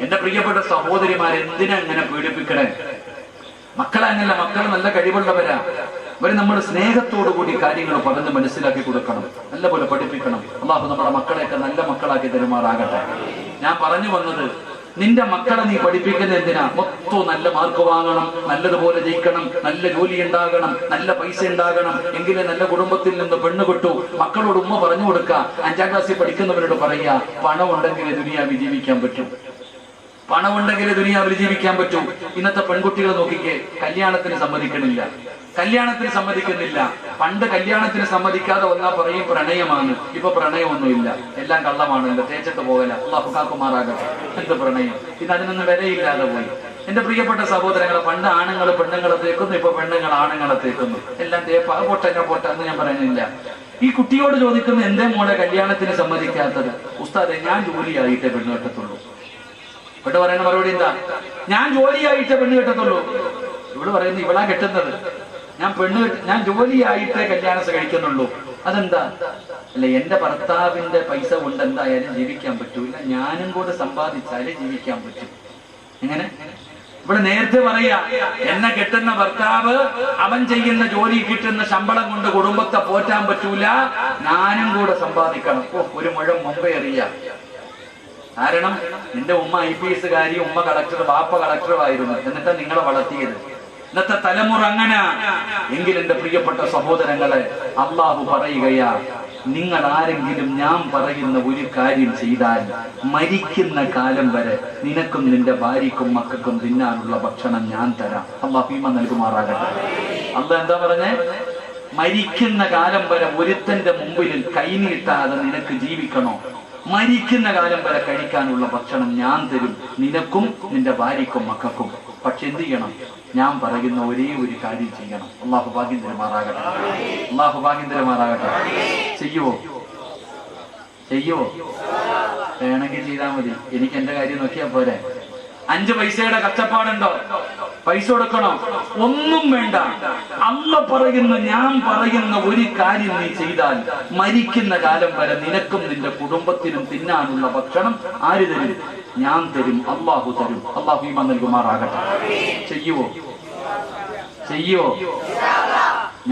എന്റെ പ്രിയപ്പെട്ട സഹോദരിമാർ, എന്തിനാ ഇങ്ങനെ പീഡിപ്പിക്കണേ? മക്കളങ്ങനല്ല, മക്കൾ നല്ല കഴിവുള്ളവരാ. അവര് നമ്മൾ സ്നേഹത്തോടു കൂടി കാര്യങ്ങൾ പറഞ്ഞ് മനസ്സിലാക്കി കൊടുക്കണം, നല്ലപോലെ പഠിപ്പിക്കണം. അല്ലാഹു നമ്മുടെ മക്കളെയൊക്കെ നല്ല മക്കളാക്കി തരുമാറാകട്ടെ. ഞാൻ പറഞ്ഞു വന്നത്, നിന്റെ മക്കളെ നീ പഠിപ്പിക്കുന്ന എന്തിനാ? മൊത്തം നല്ല മാർക്ക് വാങ്ങണം, നല്ലതുപോലെ ജയിക്കണം, നല്ല ജോലി ഉണ്ടാകണം, നല്ല പൈസ ഉണ്ടാകണം, എങ്കിലേ നല്ല കുടുംബത്തിൽ നിന്ന് പെണ്ണ് കിട്ടൂ. മക്കളോട് ഉമ്മ പറഞ്ഞു കൊടുക്കുക, 5ാം ക്ലാസ്സിൽ പഠിക്കുന്നവരോട് പറയുക, പണം ഉണ്ടെങ്കിലേ ദുനിയാവിൽ ജീവിക്കാൻ പറ്റും, പണം ഉണ്ടെങ്കിലേ ദുനിയാവിൽ ജീവിക്കാൻ പറ്റും. ഇന്നത്തെ പെൺകുട്ടികൾ നോക്കിക്കേ, കല്യാണത്തിന് സമ്മതിക്കണില്ല, കല്യാണത്തിന് സമ്മതിക്കുന്നില്ല. പണ്ട് കല്യാണത്തിന് സമ്മതിക്കാതെ വന്നാൽ പറയും പ്രണയമാണ്. ഇപ്പൊ പ്രണയമൊന്നുമില്ല, എല്ലാം കള്ളമാണല്ലോ, തേച്ചിട്ട് പോകല. അല്ലാഹു കാക്കുമാറാകട്ടെ. എന്ത് പ്രണയം? ഇത് അതിനൊന്നും വിലയില്ലാതെ പോയി. എന്റെ പ്രിയപ്പെട്ട സഹോദരങ്ങളെ, പണ്ട് ആണുങ്ങൾ പെണ്ണുങ്ങളെ തേക്കുന്നു, ഇപ്പൊ പെണ്ണുങ്ങൾ ആണുങ്ങളെ തേക്കുന്നു. എല്ലാം തേപ്പ പൊട്ട എന്ന് ഞാൻ പറയുന്നില്ല. ഈ കുട്ടിയോട് ചോദിക്കുന്ന, എന്തേ മോളെ കല്യാണത്തിന് സമ്മതിക്കാത്തത്? ഉസ്താദെ, ഞാൻ ജോലിയായിട്ടേ പെണ്ണ് കെട്ടത്തുള്ളൂ. ഇവിടെ പറയുന്ന മറുപടി എന്താ? ഞാൻ ജോലിയായിട്ടേ പെണ്ണ് കെട്ടത്തുള്ളൂ. ഇവിടെ പറയുന്നത് ഇവളാ കെട്ടുന്നത്. ഞാൻ ജോലിയായിട്ടേ കല്യാണം കഴിക്കുന്നുള്ളൂ. അതെന്താ? അല്ല, എന്റെ ഭർത്താവിന്റെ പൈസ കൊണ്ട് എന്തായാലും ജീവിക്കാൻ പറ്റൂല, ഞാനും കൂടെ സമ്പാദിച്ചാലേ ജീവിക്കാൻ പറ്റും. എങ്ങനെ? ഇവിടെ നേരത്തെ പറയാ, എന്നെ കെട്ടുന്ന ഭർത്താവ് അവൻ ചെയ്യുന്ന ജോലി കിട്ടുന്ന ശമ്പളം കൊണ്ട് കുടുംബത്തെ പോറ്റാൻ പറ്റൂല, ഞാനും കൂടെ സമ്പാദിക്കണം. ഒരു മുഴം മുമ്പേ അറിയാം. കാരണം നിന്റെ ഉമ്മ IPS കാരി, ഉമ്മ കളക്ടർ, ബാപ്പ കളക്ടറും ആയിരുന്നു. എന്നിട്ടാ നിങ്ങളെ വളർത്തിയത്. ഇന്നത്തെ തലമുറ അങ്ങനെ. എങ്കിൽ എന്റെ പ്രിയപ്പെട്ട സഹോദരങ്ങളെ, അല്ലാഹു പറയുകയാ, നിങ്ങൾ ആരെങ്കിലും ഞാൻ പറയുന്ന ഒരു കാര്യം ചെയ്താൽ മരിക്കുന്ന കാലം വരെ നിനക്കും നിന്റെ ഭാര്യക്കും മക്കൾക്കും തിന്നാനുള്ള ഭക്ഷണം ഞാൻ തരാം. അല്ലാഹു ഈമാൻ നൽകുമാറാകട്ടെ. അല്ലാഹ് എന്താ പറഞ്ഞേ? മരിക്കുന്ന കാലം വരെ ഒരുത്തന്റെ മുമ്പിൽ കൈനീട്ടാതെ നിനക്ക് ജീവിക്കണോ? മരിക്കുന്ന കാലം വരെ കഴിക്കാനുള്ള ഭക്ഷണം ഞാൻ തരും, നിനക്കും നിന്റെ ഭാര്യക്കും മക്കൾക്കും. പക്ഷെ എന്ത് ചെയ്യണം? ഞാൻ പറയുന്ന ഒരേ ഒരു കാര്യം ചെയ്യണം. അല്ലാഹു ഭാഗ്യം തരുമാറാകട്ടെ. അല്ലാഹു ഭാഗ്യം തരുമാറാകട്ടെ. ചെയ്യുവോ? വേണമെങ്കിൽ ചെയ്താൽ മതി. എനിക്ക് എന്റെ കാര്യം നോക്കിയാ പോരെ. 5 പൈസയുടെ കഷ്ടപ്പാടുണ്ടോ? പൈസ കൊടുക്കണോ? ഒന്നും വേണ്ട. അല്ലാഹു പറയുന്ന, ഞാൻ പറയുന്ന ഒരു കാര്യം നീ ചെയ്താൽ മരിക്കുന്ന കാലം വരെ നിനക്കും നിന്റെ കുടുംബത്തിനും തിന്നാനുള്ള ഭക്ഷണം ആര് തരും? ഞാൻ തരും, അല്ലാഹു തരും. അല്ലാഹു ഈമാൻ നൽകുമാറാകട്ടെ. ചെയ്യുവോ?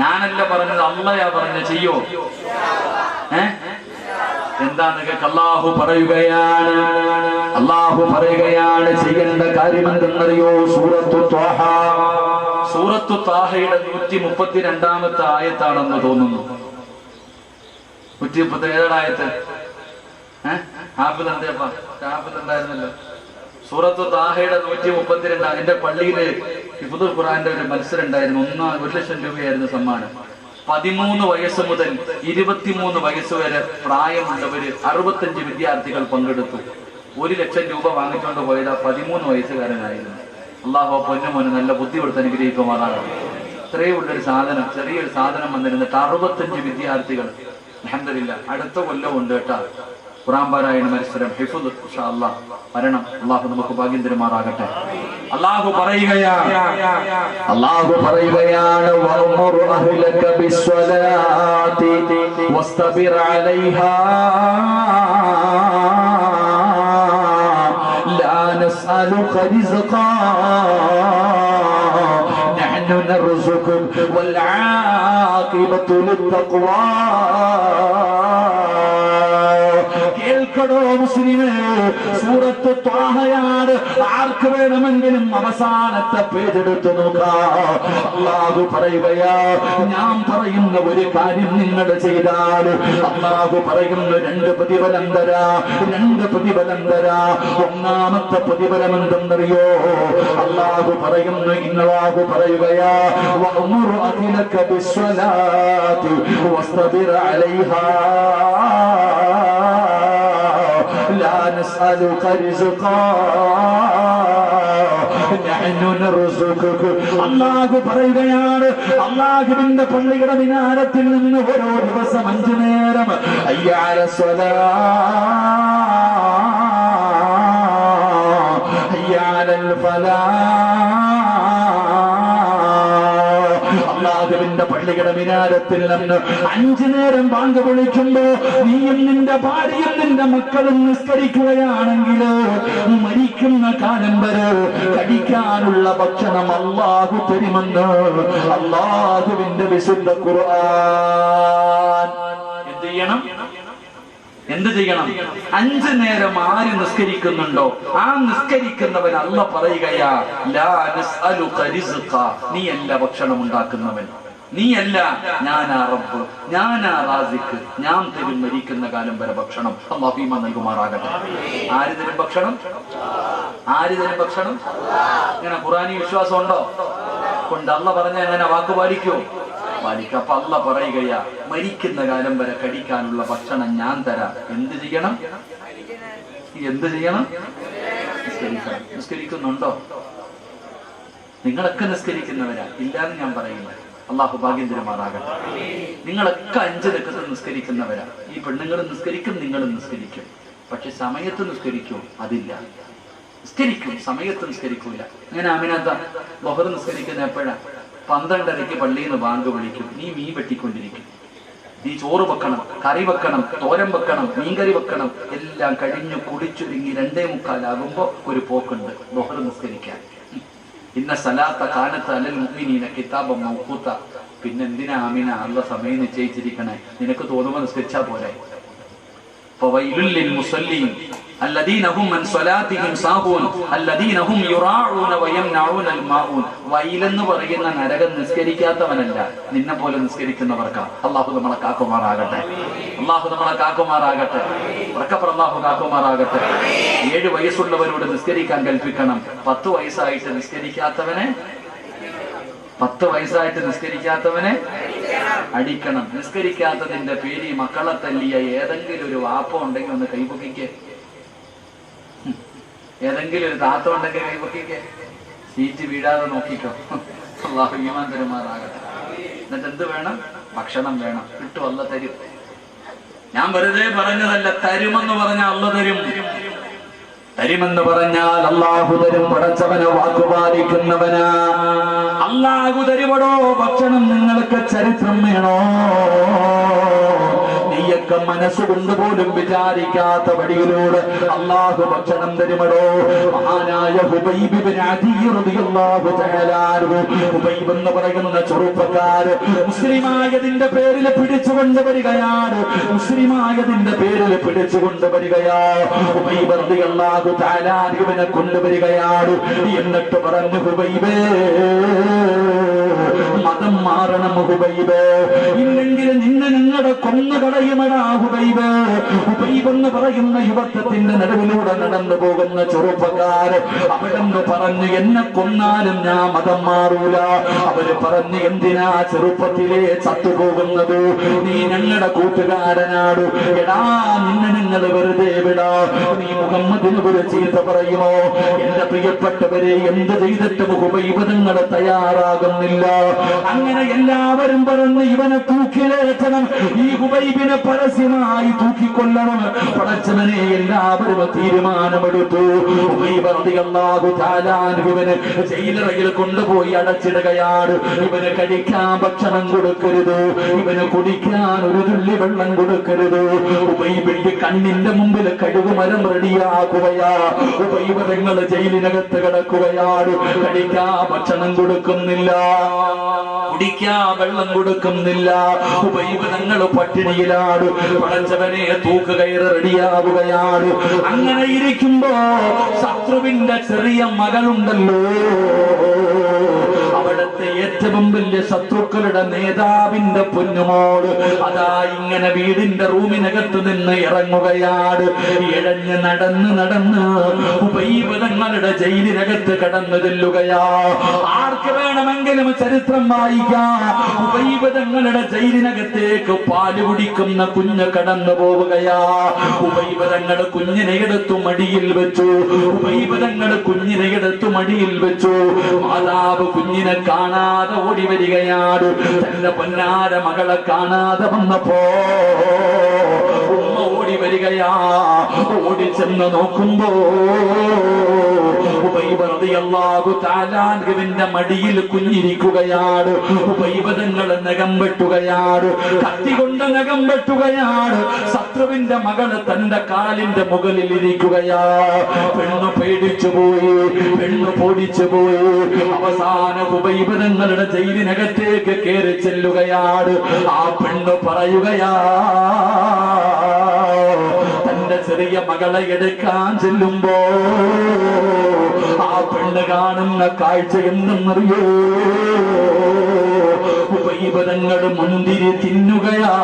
ഞാനല്ല പറഞ്ഞത്, അല്ലാഹയാ പറഞ്ഞത്. ചെയ്യോ? എന്താന്ന് കേൾക്ക. അല്ലാഹു പറയുകയാണ് ചെയ്യേണ്ട കാര്യം എന്തെന്നറിയോ? സൂറത്തു ത്വാഹയുടെ 132-ാമത്തെ ആയത്താണെന്ന് തോന്നുന്നു. 137 ആയത്ത്. ഹാഫിലുണ്ടായിരുന്നല്ലോ. സൂറത്തു ത്വാഹയുടെ 132. എന്റെ പള്ളിയില് ഹിഫ്ദുൽ ഖുർആന്റെ ഒരു മത്സരം ഉണ്ടായിരുന്നു. 1,00,000 രൂപയായിരുന്നു സമ്മാനം. 13 വയസ്സ് മുതൽ 23 വയസ്സ് വരെ പ്രായമുള്ളവര് 65 വിദ്യാർത്ഥികൾ പങ്കെടുത്തു. 1,00,000 രൂപ വാങ്ങിച്ചുകൊണ്ട് പോയത് 13 വയസ്സുകാരനായിരുന്നു. അല്ലാഹു പൊന്നുമോന് നല്ല ബുദ്ധി കൊടുത്ത് അനുഗ്രഹിക്കുമാറാണ്. ഇത്രയും ഉള്ളൊരു സാധനം, ചെറിയൊരു സാധനം വന്നിരുന്നിട്ട് 65 വിദ്യാർത്ഥികൾ. അൽഹംദുലില്ലാഹ്, അടുത്ത കൊല്ലം ഉണ്ട് കേട്ടാ ഖുർആൻ പാരായണ മത്സരം. ഹിഫ്ദ് ഇൻഷാ അല്ലാഹ് വരണം. അല്ലാഹു നമുക്ക് ഭാഗ്യം തരുമാറാകട്ടെ. അല്ലാഹു പറയുകയാണ് വഅ്മുർ അഹ്ലക ബിസ്സലാത്തി വസ്തബിർ അലൈഹാ ലാ നസ്അലുക റിസ്ഖാ നഹ്നു നർസുകുക വൽ ആഖിബത്തു ലിത്തഖ്വാ. കേൾക്കടോ മുസ്ലിമേ, സൂറത്ത് ത്വാഹയാണ്. ആർക്ക് വേണമെങ്കിലും അവസാനത്തെ പേജെടുത്ത് നോക്കാം. അല്ലാഹു പറയുകയാ, ഞാൻ പറയുന്ന ഒരു കാര്യം നിങ്ങൾ ചെയ്താൽ അല്ലാഹു പറയുന്ന 2 പ്രതിഫലം തരാ. ഒന്നാമത്തെ പ്രതിഫലം എന്തെന്നറിയോ? അല്ലാഹു പറയുകയാ, വഅ്മുർ അഹ്ലക ബിസ്സലാത്തി വസ്തബിർ അലൈഹാ لا نسألك رزقا نحن نرزقك. അല്ലാഹു പറയുകയാണ്, അല്ലാഹുവിന്റെ പള്ളിയുടെ മിനാരത്തിൽ നിന്ന് ഓരോ ദിവസം 5 നേരം ഹയ്യ അലൽ സ്വലാഹ് ഹയ്യ അലൽ ഫലാഹ് അല്ലാഹുവിന്റെ പള്ളിയുടെ മിനാരത്തിൽ നിന്ന് 5 നേരം ബാങ്ക് വിളിക്കുമ്പോ നീയും നിന്റെ ഭാര്യയും നിന്റെ മക്കളും നിസ്കരിക്കുകയാണെങ്കിൽ മരിക്കുന്ന കാലം വരെ കഴിക്കാനുള്ള ഭക്ഷണം അല്ലാഹു തരുമെന്ന് അല്ലാഹുവിന്റെ വിശുദ്ധ ഖുർആൻ. എന്ത് ചെയ്യണം? 5 നേരം ആര് നിസ്കരിക്കുന്നുണ്ടോ ആ നിസ്കരിക്കുന്നവൻ അല്ല പറയുകയാ, ലാ നസ്അലുക റിസ്ഖ, നീയല്ല ഭക്ഷണം ഉണ്ടാക്കുന്നവൻ, നീയല്ല, ഞാനാ റബ്ബ്, ഞാനാ റാസിഖ്, ഞാൻ തരും മരിക്കുന്ന കാലം വരെ ഭക്ഷണം. അല്ലാഹു ഈമാൻ നൽകുമാറാകട്ടെ. ആര് തരും ഭക്ഷണം? ആര് തരും ഭക്ഷണം? ഇങ്ങനെ ഖുർആനി വിശ്വാസം ഉണ്ടോ? കൊണ്ട് അല്ല പറഞ്ഞ എങ്ങനെ വാക്ക് പാലിക്കോ? പാലിക്ക. അപ്പൊ അല്ല പറയുകയാ, മരിക്കുന്ന കാലം വരെ കഴിക്കാനുള്ള ഭക്ഷണം ഞാൻ തരാം. എന്ത് ചെയ്യണം? എന്ത് ചെയ്യണം? നിസ്കരിക്കണം. നിസ്കരിക്കുന്നുണ്ടോ? നിങ്ങളൊക്കെ നിസ്കരിക്കുന്നവരാ, ഇല്ലാന്ന് ഞാൻ പറയുന്നത്. അള്ളാഹു ഭാഗ്യം തരുമാറാകട്ടെ. നിങ്ങളൊക്കെ 5 രക്കത്ത് നിസ്കരിക്കുന്നവരാ. ഈ പെണ്ണുങ്ങളും നിസ്കരിക്കും, നിങ്ങളും നിസ്കരിക്കും. പക്ഷെ സമയത്ത് നിസ്കരിക്കും, അതില്ല. നിസ്കരിക്കും, സമയത്ത് നിസ്കരിക്കൂല. അങ്ങനെ ആമിനാത്ത ബഹർ നിസ്കരിക്കുന്ന എപ്പോഴാ? 12:30 പള്ളിയിൽ നിന്ന് ബാങ്ക് വിളിക്കും. നീ മീൻ വെട്ടിക്കൊണ്ടിരിക്കും, നീ ചോറ് വെക്കണം, കറി വെക്കണം, തോരൻ വെക്കണം, മീൻകറി വെക്കണം. എല്ലാം കഴിഞ്ഞു കുളിച്ചൊരുങ്ങി 2:45 ഒരു പോക്കുണ്ട് ബഹർ നിസ്കരിക്കാൻ. ഇന്ന സലാത്ത കാനത്ത് അലൽ മുഅ്മിനീന കിതാബൻ മൗഖൂത. പിന്നെന്തിനാ ആമിന അള്ള സമയം നിശ്ചയിച്ചിരിക്കണേ? നിനക്ക് തോന്നുമ്പോൾ നിസ്കരിച്ചാ പോരെ. ഫവൈലുൽ ലിൽ മുസല്ലീൻ الذين هم من صلاتهم ساهون الذين هم يراعون ويمنعون الماعون. വൈലെന്ന് പറയുന്ന നരകം നിസ്കരിക്കാത്തവനല്ല, നിന്നെ പോലെ നിസ്കരിക്കുന്നവർക്കാ. അല്ലാഹു നമ്മളെ കാക്കുമാറാകട്ടെ. അല്ലാഹു നമ്മളെ കാക്കുമാറാകട്ടെ. അല്ലാഹു കാക്കുമാറാകട്ടെ. 7 വയസ്സുള്ളവരോട് നിസ്കരിക്കാൻ കൽപ്പിക്കണം. 10 വയസ്സായിട്ട് നിസ്കരിക്കാത്തവനെ 10 വയസ്സായിട്ട് നിസ്കരിക്കാത്തവനെ അടിക്കണം. നിസ്കരിക്കാത്തതിന്റെ പേര് മക്കളെ തല്ലിയ ഏതെങ്കിലും ഒരു വാപ്പ ഉണ്ടെങ്കിൽ ഒന്ന് കൈപൊക്കിക്ക്. ഏതെങ്കിലും ഒരു താത്ത ഉണ്ടെങ്കിൽ കൈപൊക്കിക്ക്. സീറ്റ് വീഴാതെ നോക്കിക്കോ. അല്ലാഹു ഈമാൻ തരുമാറാകട്ടെ. എന്നിട്ട് എന്ത് വേണം? ഭക്ഷണം വേണം. കിട്ടും, അല്ല തരും. ഞാൻ വെറുതെ പറഞ്ഞതല്ല, തരുമെന്ന് പറഞ്ഞാൽ അല്ല തരും. തരുമെന്ന് പറഞ്ഞാൽ അല്ലാഹു തരും. പടച്ചവനെ വാക്കുപാലിക്കുന്നവനാ. അല്ലാഹു തരുവടോ ഭക്ഷണം. നിങ്ങൾക്ക് ചരിത്രം വേണോ? നീയൊക്കെ മനസ്സുകൊണ്ട് പോലും വിചാരിക്കാത്ത വഴിയിലൂടെ അല്ലാഹു ഭക്ഷണം തരുമടോ. മഹാനായ ഹുബൈബ് ഇബ്നു അദി റളിയല്ലാഹു തആല അൻഹു, ഹുബൈബ് എന്ന് പറയുന്ന ചെറുപ്പക്കാര് മുസ്ലിമായതിന്റെ പേരിൽ പിടിച്ചുകൊണ്ട് വരികയാണ്. മുസ്ലിമായതിന്റെ പേരിൽ പിടിച്ചുകൊണ്ട് വരികയാ. ഹുബൈബ് റളിയല്ലാഹു തആല അൻഹുവിനെ കൊണ്ടുവരികയാണ്. എന്നിട്ട് പറഞ്ഞു, ഹുബൈബേ മതം മാറണം ഹുബൈബേ, ഇല്ലെങ്കിൽ നിന്നെ ഞങ്ങളുടെ കൊന്നുകളയുമടാ ഹുബൈബേ. ഹുബൈബ് എന്ന് പറയുന്ന യുവത്വത്തിന്റെ നടുവിലൂടെ നടന്നു പോകുന്ന ചെറുപ്പക്കാര് അവിടെന്ന് പറഞ്ഞു, എന്നെ കൊന്നാലും ഞാൻ മതം മാറൂല. അവര് പറഞ്ഞു, എന്തിനാ ചെറുപ്പത്തിലെ ചത്തുപോകുന്നത്? നീ ഞങ്ങളുടെ കൂട്ടുകാരനാട്. എടാ, നിന്നെ നിങ്ങൾ വെറുതെ വിടാ. നീ മുഹമ്മദിനെ ഒരു ചീത്ത പറയുമോ? എന്റെ പ്രിയപ്പെട്ടവരെ, എന്ത് ചെയ്തിട്ടും ഹുബൈബ് നിങ്ങൾ തയ്യാറാകുന്നില്ല. അങ്ങനെ എല്ലാവരും പറഞ്ഞ് ഇവനെ തൂക്കിലേറ്റണം, ഈ ഹുബൈബിനെ പരസ്യമായി തൂക്കിക്കൊല്ലണം. പടച്ചവനെ എല്ലാവരും തീരുമാനമെടുത്തു. ഹുബൈബ് റളിയല്ലാഹു തആല അൻഹുവിനെ ജയിലറയിൽ കൊണ്ടുപോയി അടച്ചിടുകയാണ്. ഇവന് കഴിക്കാൻ ഭക്ഷണം കൊടുക്കരുത്, ഇവന് കുടിക്കാൻ ഒരു തുള്ളി വെള്ളം കൊടുക്കരുത്. ഹുബൈബിന്റെ കണ്ണിന്റെ മുമ്പിൽ കഴുകുമരം റെഡിയാക്കുകയാ. ഹുബൈബ് തങ്ങൾ ജയിലിനകത്ത് കിടക്കുകയാണ്. കഴിക്കാൻ ഭക്ഷണം കൊടുക്കുന്നില്ല, കുടിക്കാൻ വെള്ളം കൊടുക്കുന്നില്ല. ഹുബൈബ് തങ്ങൾ പട്ടിണിയിലാണ്. പടച്ചവനെ തൂക്കുകയറ് റെഡിയാവുകയാണ്. അങ്ങനെ ഇരിക്കുമ്പോ ശത്രുവിന്റെ ചെറിയ മകളുണ്ടല്ലോ, അവിടത്തെ ഏറ്റവും വലിയ ശത്രുക്കളുടെ നേതാവിന്റെ പൊന്നുമോള് അതാ ഇങ്ങനെ വീടിന്റെ റൂമിനകത്ത് നിന്ന് ഇറങ്ങുകയാണ്. ഇഴഞ്ഞ് നടന്ന് ഹുബൈബ് തങ്ങളുടെ ജയിലിനകത്ത് കടന്നു ചെല്ലുകയാ. ആർക്ക് വേണമെങ്കിലും ചരിത്രം വായിക്കാം. ഹുബൈബ് തങ്ങളുടെ ജയിലിനകത്തേക്ക് പാല് കുടിക്കുന്ന കുഞ്ഞ് കടന്നു പോവുകയാ. ഹുബൈബ് തങ്ങൾ കുഞ്ഞിനെ എടുത്തു മടിയിൽ വെച്ചു. ഹുബൈബ് തങ്ങൾ കുഞ്ഞിനെ എടുത്തു മടിയിൽ വെച്ചു. മാതാവ് കുഞ്ഞിനെ കാണാതെ ഓടി വരികയാണ്. തന്റെ പൊന്നാര മകളെ കാണാതെ വന്നപ്പോ ഉമ്മ ഓടി വരികയാ. ഓടി ചെന്ന് നോക്കുമ്പോ ഹുബൈബ് റളിയല്ലാഹു തആല അൻഹുവിന്റെ മടിയിൽ കുഞ്ഞിരിക്കുകയാണ്. ഹുബൈബ് തങ്ങൾ നഖം വെട്ടുകയാണ്, കത്തി കൊണ്ട് നഖം വെട്ടുകയാണ്. ശത്രുവിന്റെ മകള് തന്റെ കാലിന്റെ മുകളിൽ ഇരിക്കുകയാ. പെണ്ണ് പേടിച്ചു പോയി, പെണ്ണ് പൊടിച്ചു പോയി. അവസാന ഹുബൈബ് തങ്ങളുടെ ജയിലിനകത്തേക്ക് കയറി ചെല്ലുകയാണ്. ആ പെണ്ണ് പറയുകയാ, തന്റെ ചെറിയ മകളെ എടുക്കാൻ ചെല്ലുമ്പോ ആ പെണ്ണ് കാണുന്ന കാഴ്ച എന്തെന്നറിയോ? ഹുബൈബ് തങ്ങൾ മുന്തിരി തിന്നുകയാ.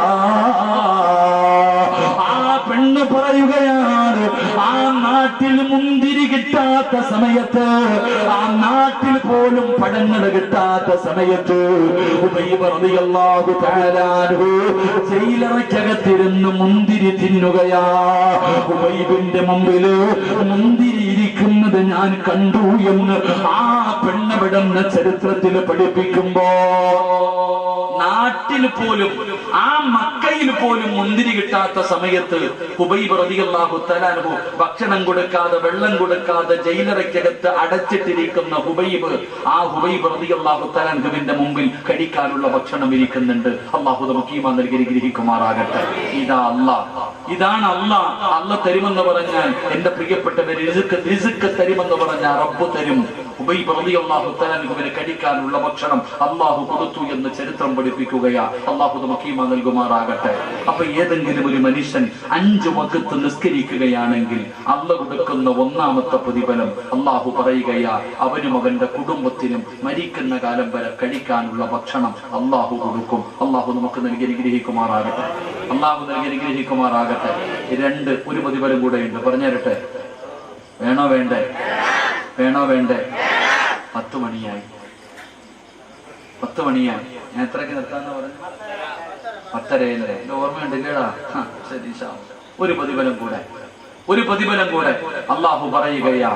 ആ പെണ്ണ് പറയുകയാണ്, ആ നാട്ടിൽ മുന്തിരി കിട്ടാത്ത സമയത്ത്, ആ നാട്ടിൽ പോലും പഴങ്ങൾ കിട്ടാത്ത സമയത്ത് ഹുബൈബ് റളിയല്ലാഹു തആല അൻഹു ജയിലറയ്ക്കകത്തിരുന്ന് മുന്തിരി തിന്നുകയാ. ഹുബൈബിന്റെ മുമ്പിൽ മുന്തിരി ഇരിക്കുന്നത് ഞാൻ കണ്ടു എന്ന് ആ പെണ്ണവിടുന്ന ചരിത്രത്തിൽ പഠിപ്പിക്കുമ്പോ, നാട്ടിൽ പോലും ആ മക്കയിൽ പോലും മുന്തിരി കിട്ടാത്ത സമയത്ത് ഹുബൈബ് റളിയല്ലാഹു തആല അൻഹു ഭക്ഷണം കൊടുക്കാതെ വെള്ളം കൊടുക്കാതെ ജയിലറയ്ക്കകത്ത് അടച്ചിട്ടിരിക്കുന്ന ഹുബൈബ്, ആ ഹുബൈബ് റളിയല്ലാഹു തആല അൻഹുവിന്റെ മുമ്പിൽ കഴിക്കാനുള്ള ഭക്ഷണം ഇരിക്കുന്നുണ്ട്. അല്ലാഹു നമുക്ക് ഈമാൻ നൽകി അനുഗ്രഹിക്കുമാറാകട്ടെ. ഇതാ അല്ലാഹ്, ഇതാണ് അല്ലാഹ്. അല്ലാഹ് തരുമെന്ന് പറഞ്ഞാൽ എന്റെ പ്രിയപ്പെട്ടവർ റിസ്ക് തരുമെന്ന് പറഞ്ഞാൽ റബ്ബ് തരും. ഹുബൈബ് റളിയല്ലാഹു തആല അൻഹുവിന് കഴിക്കാനുള്ള ഭക്ഷണം അല്ലാഹു കൊടുത്തു എന്ന് ചരിത്രം പഠിപ്പിക്കുകയാ. അല്ലാഹു നമുക്ക് ഈമാൻ നൽകുമാറാകട്ടെ. അപ്പൊ ഏതെങ്കിലും ഒരു മനുഷ്യൻ 5 വഖത്ത് നിസ്കരിക്കുകയാണെങ്കിൽ അല്ലാഹു കൊടുക്കുന്ന ഒന്നാമത്തെ പ്രതിഫലം അല്ലാഹു പറയുകയാ, അവനും അവന്റെ കുടുംബത്തിനും മരിക്കുന്ന കാലം വരെ കഴിക്കാനുള്ള ഭക്ഷണം അല്ലാഹു കൊടുക്കും. അല്ലാഹു നമുക്ക് നൽകി അനുഗ്രഹിക്കുമാറാകട്ടെ. അല്ലാഹു നൽകി അനുഗ്രഹിക്കുമാറാകട്ടെ. 2 ഒരു പ്രതിഫലം കൂടെ ഉണ്ട്, പറഞ്ഞു തരട്ടെ? വേണോ വേണ്ടേ? വേണോ വേണ്ടേ? 10 മണിയായി. 10 മണിയായി. ഞാൻ എത്രയ്ക്ക് നിർത്താന്ന് പറഞ്ഞു? 10:30. എന്റെ ഓർമ്മയുണ്ടില്ലേടാ? ശരി. ഒരു പ്രതിഫലം കൂടെ, ഒരു പ്രതിഫലം കൂടെ. അല്ലാഹു പറയുകയാ,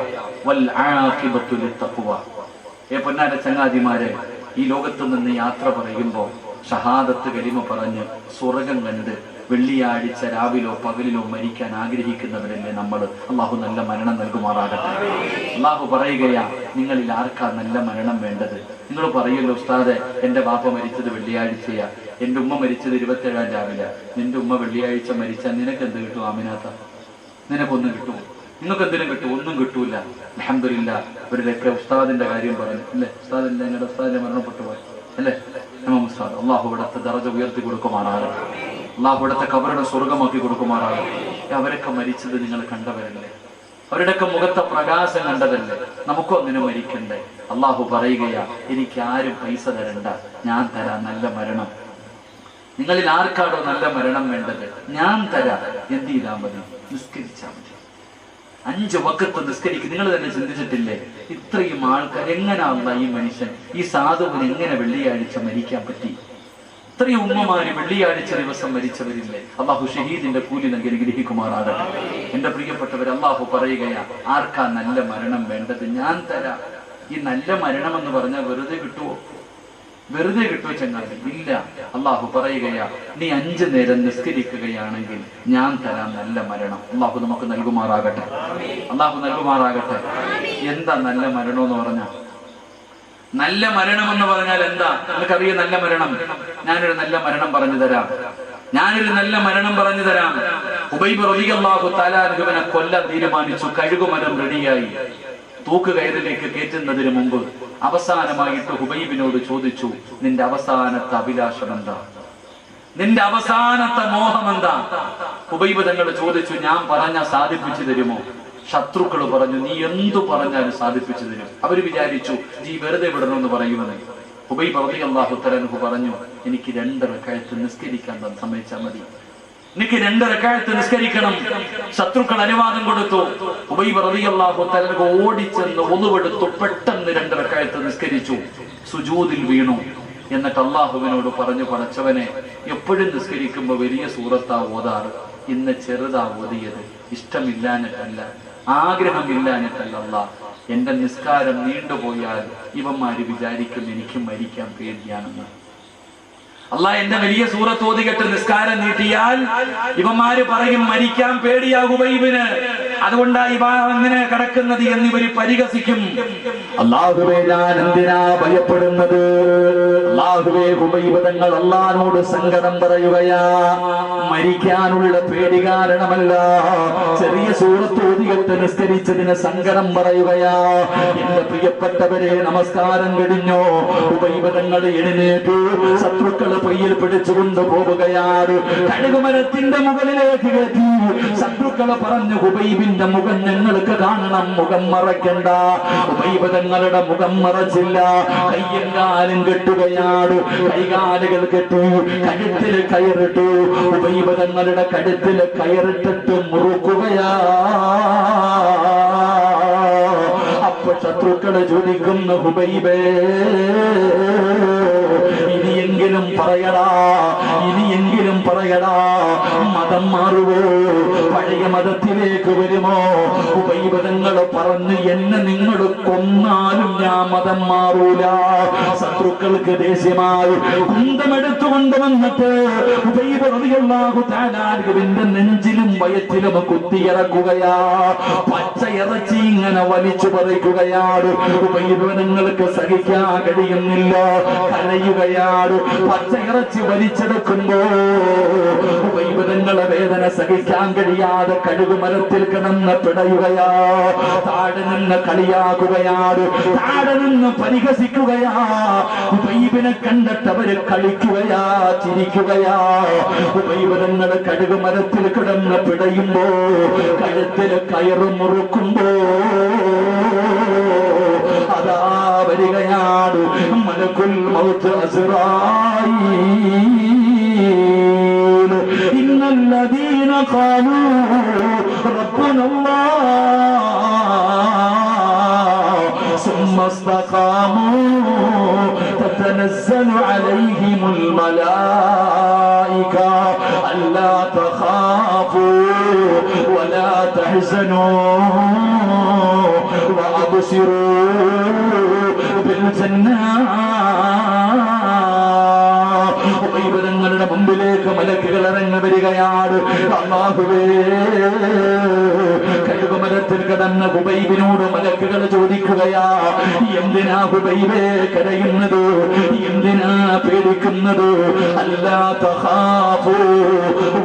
വൽ ആഖിബത്തു ലിത്തഖ്വ. പൊന്നാര ചങ്ങാതിമാരെ, ഈ ലോകത്ത് നിന്ന് യാത്ര പറയുമ്പോ ഷഹാദത്ത് കലിമ പറഞ്ഞ് സ്വർഗം കണ്ട് വെള്ളിയാഴ്ച രാവിലോ പകലിലോ മരിക്കാൻ ആഗ്രഹിക്കുന്നവരല്ലേ നമ്മൾ? അല്ലാഹു നല്ല മരണം നൽകുമാറാകട്ടെ. അല്ലാഹു പറയുകയാ, നിങ്ങളിൽ ആർക്കാ നല്ല മരണം വേണ്ടത്? നിങ്ങൾ പറയുമല്ലോ, ഉസ്താദെ എന്റെ ബാപ്പ മരിച്ചത് വെള്ളിയാഴ്ചയാ, എന്റെ ഉമ്മ മരിച്ചത് 27-ാം രാവിലെ. നിന്റെ ഉമ്മ വെള്ളിയാഴ്ച മരിച്ചാൽ നിനക്ക് എന്ത് കിട്ടും ആമിനാത്ത? നിനക്കൊന്നും കിട്ടുമോ? നിങ്ങൾക്ക് എന്തിനും കിട്ടും? ഒന്നും കിട്ടൂല. അൽഹംദുലില്ലാഹ്. ഇവരുടെയൊക്കെ ഉസ്താദിന്റെ കാര്യം പറഞ്ഞു അല്ലേ? ഉസ്താദിന്റെ, നിങ്ങളുടെ ഉസ്താദിന്റെ മരണപ്പെട്ടു പോയി അല്ലേ? ഉസ്താദ്, അല്ലാഹു ഇവിടുത്തെ ദറജ ഉയർത്തി കൊടുക്കുമാറാകട്ടെ. അല്ലാഹു ഇവിടുത്തെ ഖബറിനെ സ്വർഗമാക്കി കൊടുക്കുമാറാകട്ടെ. അവരൊക്കെ മരിച്ചത് നിങ്ങൾ കണ്ടവരല്ലേ? അവരുടെയൊക്കെ മുഖത്തെ പ്രകാശം കണ്ടതല്ലേ? നമുക്കും അങ്ങനെ മരിക്കണ്ടേ? അല്ലാഹു പറയുകയാ, എനിക്ക് ആരും പൈസ തരണ്ട, ഞാൻ തരാം നല്ല മരണം. നിങ്ങളിൽ ആർക്കാണോ നല്ല മരണം വേണ്ടത്? ഞാൻ തരാം. എന്ത് ചെയ്താൽ മതി? നിസ്കരിച്ചാൽ മതി. 5 വഖത്ത് നിസ്കരിക്കും. നിങ്ങൾ തന്നെ ചിന്തിച്ചിട്ടില്ലേ? ഇത്രയും ആൾക്കാർ എങ്ങനെയാ ഈ മനുഷ്യൻ, ഈ സാധുവിന് എങ്ങനെ വെള്ളിയാഴ്ച മരിക്കാൻ പറ്റി? ഇത്രയും ഉമ്മമാര് വെള്ളിയാഴ്ച ദിവസം മരിച്ചവരില്ലേ? അല്ലാഹു ഷഹീദിന്റെ കൂലി നൽകി അനുഗ്രഹിക്കുമാറാകട്ടെ. എന്റെ പ്രിയപ്പെട്ടവർ, അല്ലാഹു പറയുകയാ, ആർക്കാ നല്ല മരണം വേണ്ടത്? ഞാൻ തരാം. ഈ നല്ല മരണം എന്ന് പറഞ്ഞാൽ വെറുതെ കിട്ടുവോ? വെറുതെ കിട്ടുമോ ചങ്ങാതി? ഇല്ല. അല്ലാഹു പറയുകയാ, നീ 5 നേരം നിസ്കരിക്കുകയാണെങ്കിൽ ഞാൻ തരാം നല്ല മരണം. അല്ലാഹു നമുക്ക് നൽകുമാറാകട്ടെ. അല്ലാഹു നൽകുമാറാകട്ടെ. എന്താ നല്ല മരണം എന്ന് പറഞ്ഞാൽ? നല്ല മരണം എന്ന് പറഞ്ഞാൽ എന്താ? നിനക്കറിയാം നല്ല മരണം? ഞാനൊരു നല്ല മരണം പറഞ്ഞു തരാം. ഹുബൈബ് റളിയല്ലാഹു തആല അൻഹുവിനെ കൊല്ലാൻ തീരുമാനിച്ചു. കഴുകുമരം റെഡിയായി. തൂക്കുകയറിലേക്ക് കയറ്റുന്നതിന് മുമ്പ് അവസാനമായിട്ട് ഹുബൈബിനോട് ചോദിച്ചു, നിന്റെ അവസാനത്തെ അഭിലാഷം എന്താ? നിന്റെ അവസാനത്തെ മോഹം എന്താ? ഹുബൈബ് തങ്ങൾ ചോദിച്ചു, ഞാൻ പറഞ്ഞ സാധിപ്പിച്ചു തരുമോ? ശത്രുക്കൾ പറഞ്ഞു, നീ എന്തു പറഞ്ഞാലും സാധിപ്പിച്ചു തരും. അവര് വിചാരിച്ചു നീ വെറുതെ വിടണമെന്ന് പറയുമെന്ന്. ഹുബൈബ് റളിയല്ലാഹു തആല അൻഹു പറഞ്ഞു, എനിക്ക് 2 റക്അത്ത് നിസ്കരിക്കാൻ സമ്മതിച്ചാൽ മതി. എനിക്ക് 2 റക്അത്ത് നിസ്കരിക്കണം. ശത്രുക്കൾ അനുവാദം കൊടുത്തു. ഹുബൈബ് റളിയല്ലാഹു തആല അൻഹു ഓടിച്ചെന്ന് ഒന്നുവെടുത്തു പെട്ടെന്ന് 2 റക്അത്ത് നിസ്കരിച്ചു. സുജൂദിൽ വീണു. എന്നിട്ട് അള്ളാഹുവിനോട് പറഞ്ഞു, പടച്ചവനെ, എപ്പോഴും നിസ്കരിക്കുമ്പോ വലിയ സൂറത്താ ഓതാറ്, ഇന്ന് ചെറുതാ ഓതിയത്. ഇഷ്ടമില്ലാഞ്ഞിട്ടല്ല, ആഗ്രഹമില്ലാഞ്ഞിട്ടല്ല. അല്ലാഹ്, എന്റെ നിസ്കാരം നീണ്ടുപോയാൽ ഇവന്മാര് വിചാരിക്കും എനിക്ക് മരിക്കാൻ പേടിയാണെന്ന്. അള്ളാഹ് എന്റെ വലിയ സൂറത്ത് ഓതികെട്ട് നിസ്കാരം നീട്ടിയാൽ ഇവന്മാര് പറയും മരിക്കാൻ പേടിയാ ഹുബൈബിന്, അതുകൊണ്ടാ ഇവ അങ്ങനെ കിടക്കുന്നത് എന്നിവര് പരിഹസിക്കും. അല്ലാഹുവേ ഞാൻ എന്തിനാ ഭയപ്പെടുന്നത്? അല്ലാഹുവേ ഹുബൈബ് തങ്ങൾ അല്ലാഹുവോട് സങ്കടം പറയുകയാ. മരിക്കാനുള്ള പേടി കാരണമല്ല, ചെറിയ സൂറത്ത് ഓതികെട്ട് നിസ്കരിച്ചതിന് സങ്കടം പറയുകയാ. എന്റെ പ്രിയപ്പെട്ടവരെ, നമസ്കാരം കഴിഞ്ഞോ? ഹുബൈബ് തങ്ങൾ എഴുന്നേറ്റു, ശത്രുക്കൾ പൊയ്യിൽ പിടിച്ചുകൊണ്ട് പോവുകയാണ്. കഴുകുമരത്തിന്റെ മുകളിലേക്ക് കയറ്റി ശത്രുക്കളെ പറഞ്ഞു, ഹുബൈബിന്റെ മുഖം ഞങ്ങൾക്ക് കാണണം, മുഖം മറയ്ക്കണ്ട. ഹുബൈബ് തങ്ങളുടെ മുഖം മറച്ചില്ല. കയ്യും കാലും കെട്ടുകയാണ്, കൈകാലുകൾ കെട്ടു, കഴുത്തിൽ കയറിട്ടു. ഹുബൈബ് തങ്ങളുടെ കഴുത്തിൽ കയറിട്ടിട്ട് മുറുക്കുകയാ. അപ്പൊ ശത്രുക്കളെ ചോദിക്കുന്നു, ഹുബൈബേ ഇനിയെങ്കിലും പറയടാ, ഇനിയെങ്കിലും പറയടാ, മതം മാറുവോ? പഴയ മതത്തിലേക്ക് വരുമോ? ഹുബൈബ് തങ്ങൾ പറഞ്ഞു, എന്നെ നിങ്ങൾ കൊന്നാലും ഞാൻ മതം മാറൂല. ശത്രുക്കൾക്ക് ദേഷ്യമായി കുന്തമെടുത്തുകൊണ്ട് വന്നിട്ട് ഹുബൈബ് റളിയല്ലാഹു തആല അൻഹുവിന്റെ നെഞ്ചിലും വയറ്റിലും കുത്തിയിറക്കുകയാ. പച്ച ഇറച്ചി ഇങ്ങനെ വലിച്ചു പറിക്കുകയാണ്. ഹുബൈബ് തങ്ങൾക്ക് സഹിക്കാൻ കഴിയുന്നില്ല, കരയുകയാണ്. പച്ച ഇറച്ചി വലിച്ചെടുക്കുമ്പോ ഹുബൈബ് തങ്ങളെ വേദന സഹിക്കാൻ കഴിയാതെ കഴുകുമരത്തിൽ കിടന്ന് പിടയുകയാ. താഴെ നിന്ന് കളിയാക്കുകയാണ്, താഴെ നിന്ന് പരിഹസിക്കുകയാ. ഹുബൈബിനെ കണ്ടിട്ട് അവര് കളിക്കുകയാ, ചിരിക്കുകയാ. ഹുബൈബ് തങ്ങൾ കഴുകുമരത്തിൽ കിടന്ന് പിടയുമ്പോ, കഴുത്തിൽ കയറ് മുറുക്കുമ്പോ അതാ വരികയാണ് മലക്കുൽ മൗത്ത് അസ്റായീൽ. ഇന്നല്ലദീന ഖാലൂ റബ്ബുനല്ലാഹ് സുമ്മ ഇസ്തഖാമൂ തതനസ്സലു അലൈഹിമുൽ മലായിക അല്ലാ തഖാഫൂ വലാ തഹ്സനൂ وأبصروا بالجنة. ഹുബൈബ് തങ്ങളുടെ മുമ്പിലേക്ക് മലക്കുകൾ ഇറങ്ങി വരികയാണ്. അല്ലാഹുവേ, കഴുകുമരത്തിൽ കിടന്ന ഹുബൈബിനോട് മലക്കുകൾ ചോദിക്കുകയാ, എന്തിനാ ഹുബൈബേ കരയുന്നത്? എന്തിനാ പേടിക്കുന്നത്? അല്ലാ തഖാഫൂ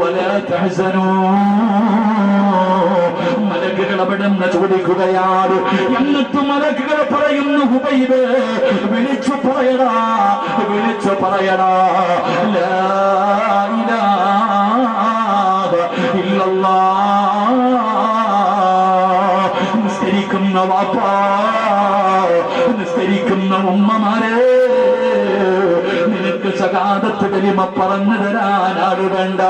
വലാ തഹ്സനൂ. മലക്കുകൾ അവിടുന്ന് ചോദിക്കുകയാണ്. എന്നിട്ട് മലക്കുകൾ പറയുന്നു, ഹുബൈബ് വിളിച്ചു പറയടാ, വിളിച്ചു പറയടാ, ലാ ഇലാഹ ഇല്ലല്ലാഹ്. നിസ്കരിക്കുന്ന വാപ്പാ, നിസ്കരിക്കുന്ന ഉമ്മമാരെ, നിനക്ക് ശഹാദത്ത് കലിമ പറഞ്ഞു തരാൻ ആര് വേണ്ട?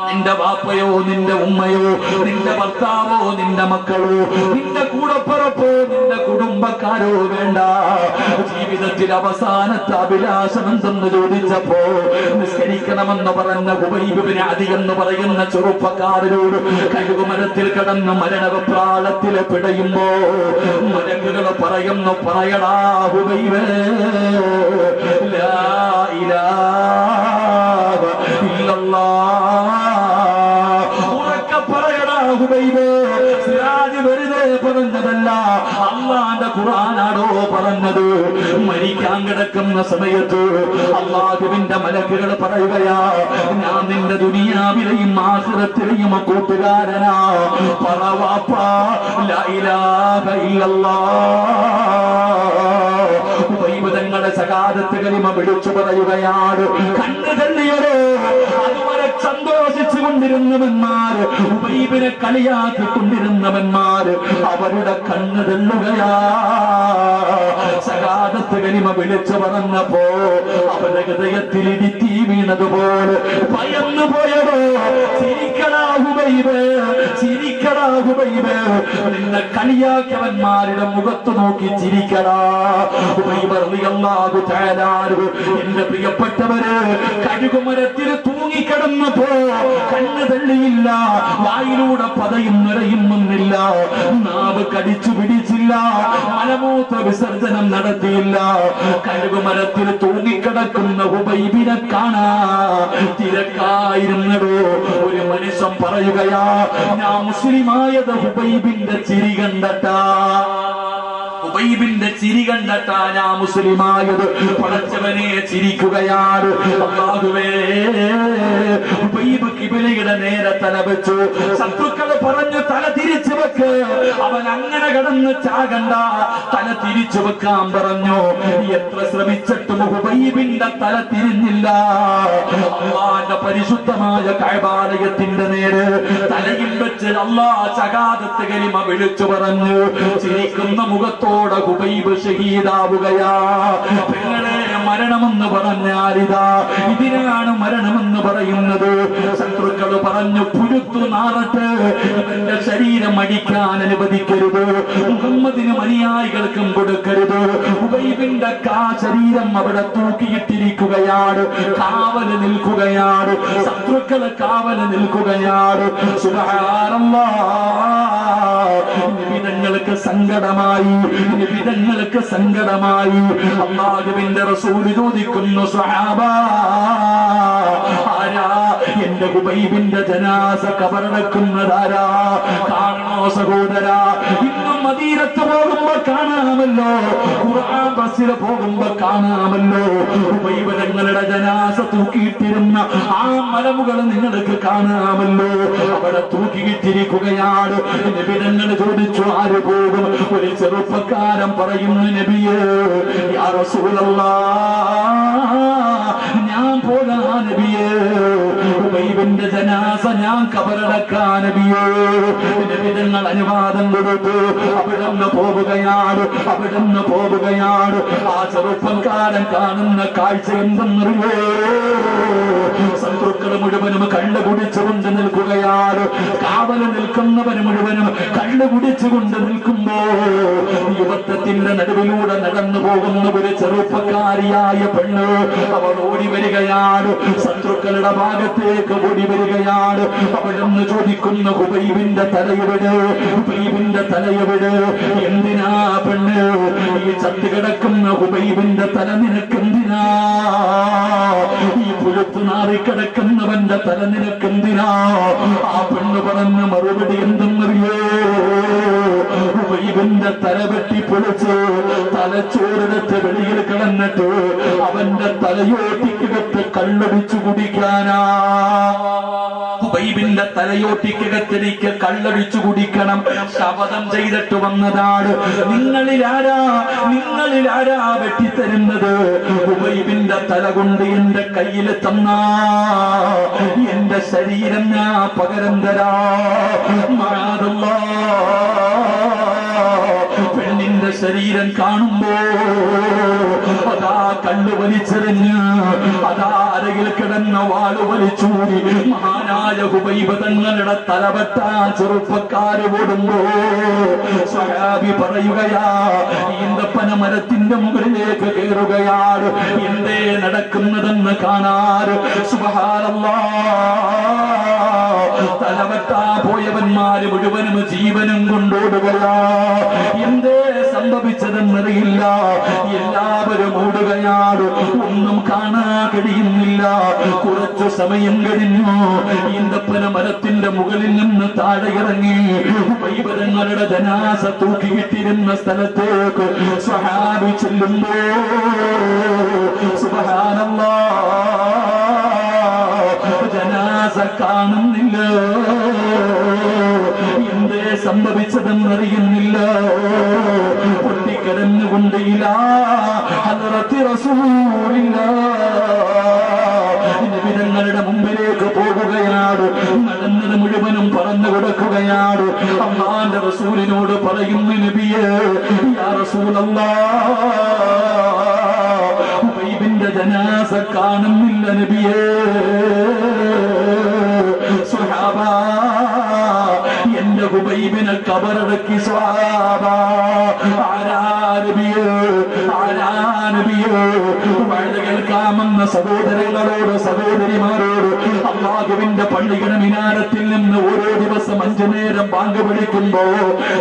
നിന്റെ വാപ്പയോ, നിന്റെ ഉമ്മയോ, നിന്റെ ഭർത്താവോ, നിന്റെ മക്കളോ, നിന്റെ കൂടപ്പുറപ്പോ, നിന്റെ കുടുംബക്കാരോ വേണ്ട. ജീവിതത്തിൽ അവസാനത്തെ അഭിലാഷം എന്തെന്ന് ചോദിച്ചപ്പോ നിസ്കരിക്കണമെന്ന് പറഞ്ഞ ഹുബൈബ് ഇബ്നു അദി എന്ന് പറയുന്ന ചെറുപ്പക്കാരനോട് കഴുകുമരത്തിൽ കിടന്ന് മരണപ്രാളത്തിൽ പിടയുമ്പോ മലക്കുകൾ പറയുന്നു, പറയടാ ഹുബൈബേ, ലാ ഇലാഹ ഇല്ലല്ലാഹ്. ഹുബൈബ്, സിറാജ് വെറുതെ പറഞ്ഞതല്ല, അല്ലാഹുവിന്റെ ഖുർആനാണോ പറഞ്ഞത്? മരിക്കാൻ കിടക്കുന്ന സമയത്ത് അല്ലാഹുവിന്റെ മലക്കുകൾ പറയുകയാ, ഞാൻ നിന്റെ ദുനിയാവിലെയും ആഖിറത്തിലെയും കൂട്ടുകാരനാ. പറ വാപ്പാ, ലാ ഇലാഹ ഇല്ലല്ലാഹ്. ഹുബൈബ് തങ്ങളുടെ ശഹാദത്ത് കലിമ വിളിച്ചു പറയുകയാണ്. കണ്ണു തള്ളിയതോ അതുവരെ സന്തോഷിച്ചു കൊണ്ടിരുന്നവന്മാർ, ഹുബൈബിനെ കളിയാക്കിക്കൊണ്ടിരുന്നവന്മാർ, അവരുടെ കണ്ണ് തെള്ളുകയാ. ശഹാദത്ത് കലിമ വിളിച്ചു പറഞ്ഞപ്പോ അവരുടെ ഹൃദയത്തിൽ ഇടിത്തി വീണതുപോലെ ഭയന്നു പോയതോ. ചിരിക്കടാ ഹുബൈബ്, ചിരിക്കടാ ഹുബൈബ്, നിന്നെ കളിയാക്കിയവന്മാരുടെ മുഖത്ത് നോക്കി ചിരിക്കടാ. ഹുബൈബ് റളിയല്ലാഹു തആല അൻഹു, എന്റെ പ്രിയപ്പെട്ടവര്, കഴുകുമരത്തിൽ തൂങ്ങിക്കിടന്നപ്പോ കണ്ണ് തള്ളിയില്ല, വായിലൂടെ പതയും നിറയും വന്നില്ല, നാവ് കടിച്ചു പിടിച്ചില്ല, മലമൂത്ര വിസർജനം നടത്തിയില്ല. കഴുകുമരത്തിൽ തൂങ്ങിക്കിടക്കുന്ന ഹുബൈബിനെ കാണാ തിരക്കായിരുന്നടോ. ഒരു മനുഷ്യൻ പറയുകയാ, ഞാൻ മുസ്ലിമായത് ഹുബൈബിന്റെ ചിരി കണ്ടട്ടാ, ഹുബൈബിന്റെ ചിരി കണ്ടട്ടാ ഞാൻ മുസ്ലിമായത്. പടച്ചവനെ ചിരിക്കുകയാണ്. അല്ലാഹുവേ, ഹുബൈബ് ഖിബലയുടെ നേരെ തല വെച്ചു. ശത്രുക്കള് പറഞ്ഞു തല തിരിച്ചു വെക്ക്, അവൻ അങ്ങനെ കിടന്ന് ചാകണ്ട, തല തിരിച്ചു വെക്കാൻ പറഞ്ഞു. എത്ര ശ്രമിച്ചിട്ടും ഹുബൈബിന്റെ തല തിരിഞ്ഞില്ല. അല്ലാഹുവിന്റെ പരിശുദ്ധമായ കഅബാലയത്തിന്റെ നേരെ തലയിൽ വെച്ച് അല്ലാഹ് ശഹാദത്ത് കലിമ വിളിച്ചു പറഞ്ഞു. ചിരിക്കുന്ന മുഖത്തോടെ ഹുബൈബ് ഷഹീദാവുകയാ. പെങ്ങളെ, മരണമെന്ന് പറഞ്ഞാൽ ഇതാ, ഇതിനാണ് മരണമെന്ന് പറയുന്നത്. ശത്രുക്കൾ പറഞ്ഞു, പുഴുത്തു നാറട്ട്, ഇവന്റെ ശരീരം അടിക്കാൻ അനുവദിക്കരുത്, മുഹമ്മദിനും അനുയായികൾക്കും കൊടുക്കരുത്. ഹുബൈബിന്റെ ശരീരം അവിടെ തൂക്കിയിട്ടിരിക്കുകയാണ്, കാവല് നിൽക്കുകയാണ്, ശത്രുക്കള് കാവല് നിൽക്കുകയാണ്. സുബ്ഹാനല്ലാഹ്, നിബിതങ്ങൾക്ക് സങ്കടമായി, നിബിതങ്ങൾക്ക് സങ്കടമായി. അല്ലാഹുവിന്റെ റസൂൽ ചോദിക്കുന്നു, സ്വഹാബാ, ആരാ എന്റെ ഹുബൈബിന്റെ ജനാസ കബറടക്കുന്നതാരാ? കാണണോ സഹോദരാ? ഇന്നും മദീനത്ത് പോകുമ്പോ കാണാമല്ലോ, ഖുർആൻ ബസ്സിൽ പോകുമ്പോ കാണാമല്ലോ, ഹുബൈബ് തങ്ങളുടെ ജനാസ തൂക്കിയിട്ടിരുന്ന ആ മലമുകൾ നിങ്ങൾക്ക് കാണാമല്ലോ. അവിടെ തൂക്കിയിട്ടിരിക്കുകയാണ്. നബി തങ്ങൾ ചോദിച്ചു, ആര് പോകും? ഒരു ചെറുപ്പക്കാരൻ പറയുന്നു, നബിയേ, യാ റസൂലല്ലാഹ്, ഞാൻ പോകാ നബിയേ, ഹുബൈബിന്റെ ജനാസ ഞാൻ കബറടക്കാൻ നബിയേ. നബി തങ്ങൾ അനുവാദം കൊടുത്തു. അവിടുന്ന് പോവുകയാണ്, അവിടുന്ന് പോവുകയാണ്. ആ ചെറുപ്പക്കാരൻ കാണുന്ന കാഴ്ച എന്തെന്നറിയോ? ശത്രുക്കൾ മുഴുവനും കള്ളു കുടിച്ചുകൊണ്ട് നിൽക്കുകയാണ്. കാവല് നിൽക്കുന്നവന് മുഴുവനും കള്ളു കുടിച്ചുകൊണ്ട് നിൽക്കുമ്പോ യുവത്വത്തിന്റെ നടുവിലൂടെ നടന്നു പോകുന്ന ഒരു ചെറുപ്പക്കാരിയായ പെണ്ണ് അവൾ ഓടി വരികയാണ്. ശത്രുക്കളുടെ ഭാഗത്തേക്ക് ഓടി വരികയാണ്. അവളൊന്ന് ചോദിക്കുന്നു, ഹുബൈബിന്റെ തലയെവിടെ? ഹുബൈബിന്റെ തലയെവിടെ? എന്തിനാ പെണ്ണ് ഈ ചത്തു കിടക്കുന്ന ഹുബൈബിന്റെ തല നിനക്കെന്തിനാ? ഈ പുഴുത്തു നാറിക്കിടക്കുന്നവന്റെ തല നിനക്കെന്തിനാ? ആ പെണ്ണ് പറഞ്ഞ മറുപടി എന്തെന്നറിയോ? ഹുബൈബിന്റെ തല വെട്ടി പൊളിച്ച് തലച്ചോറിനത്ത് വെളിയിൽ കിടന്നിട്ട് അവന്റെ തലയോട്ടിക്കകത്ത് കള്ളടിച്ചു കുടിക്കാനാ. ഹുബൈബിന്റെ തലയോട്ടിക്കകത്തിലേക്ക് കള്ളടിച്ചു കുടിക്കണം. ശപഥം ചെയ്തിട്ട് വന്നതാണ്. നിങ്ങളിലാരാ വെട്ടിത്തരുന്നത്? ഹുബൈബിന്റെ തല കൊണ്ട് എന്റെ കയ്യിൽ തന്നാ എന്റെ ശരീരം ഞാൻ പകരം തരാ. പെണ്ണിന്റെ ശരീരം കാണുമ്പോ അതാ കണ്ണു വലിച്ചെറിഞ്ഞ് അതാ അരകിൽ കിടന്ന വാള് വലിച്ചൂടി മഹാനായ ഹുബൈബ് തങ്ങളുടെ തലവെട്ടാ ചെറുപ്പക്കാര് ഓടുമ്പോ സ്വഹാബി പറയുകയാ, ഈന്തപ്പന മരത്തിന്റെ മുകളിലേക്ക് കയറുകയാണ്. എന്തേ നടക്കുന്നതെന്ന് കാണാറ്. സുബ്ഹാനല്ലാഹ്, തലവെട്ടാ പോയവന്മാര് മുഴുവനും ജീവനും കൊണ്ടോടുകയാ. എന്തേ സംഭവിച്ചതെന്നറിയില്ല. എല്ലാവരും ഓടുകയാണ്. ഒന്നും കാണാൻ കഴിയുന്നില്ല. കുറച്ചു സമയം കഴിഞ്ഞു. ഈന്തപ്പന മരത്തിന്റെ മുകളിൽ നിന്ന് താഴെ ഇറങ്ങി ഹുബൈബ് ജനാസ തൂക്കിയിട്ടിരുന്ന സ്ഥലത്തേക്ക് സ്വഹാബി ചെല്ലുമ്പോ സുബ്ഹാനല്ലാഹ്, ജനാസ കാണുന്നില്ല. എന്തേ സംഭവിച്ചതെന്നറിയുന്നില്ല. പൊട്ടിക്കിടന്നുകൊണ്ട് ഇലാ ഹദ്റത്തി റസൂലില്ലാഹ് നബിതങ്ങളുടെ മുമ്പിലേക്ക് പോകുകയാണ്. നടന്നത് മുഴുവനും പറഞ്ഞു കൊടുക്കുകയാണ്. അല്ലാഹുവിന്റെ റസൂലിനോട് പറയുന്നു, നബിയേ, യാ റസൂലല്ലാഹ്, ഹുബൈബിന്റെ ജനാസ കാണുന്നില്ല നബിയേ. സ്വഹാബാ, എന്റെ ഹുബൈബിനെ കബറടക്കി. സ്വഹാബാ, ആരാ നബിയേ, ആരാ നബിയേ? വഴ കേൾക്കാൻ അറിയാമെന്ന സഹോദരങ്ങളോട് സഹോദരിമാരോട് അല്ലാഹുവിന്റെ പള്ളിയുടെ മിനാരത്തിൽ നിന്ന് ഓരോ ദിവസം 5 നേരം ബാങ്ക് വിളിക്കുമ്പോ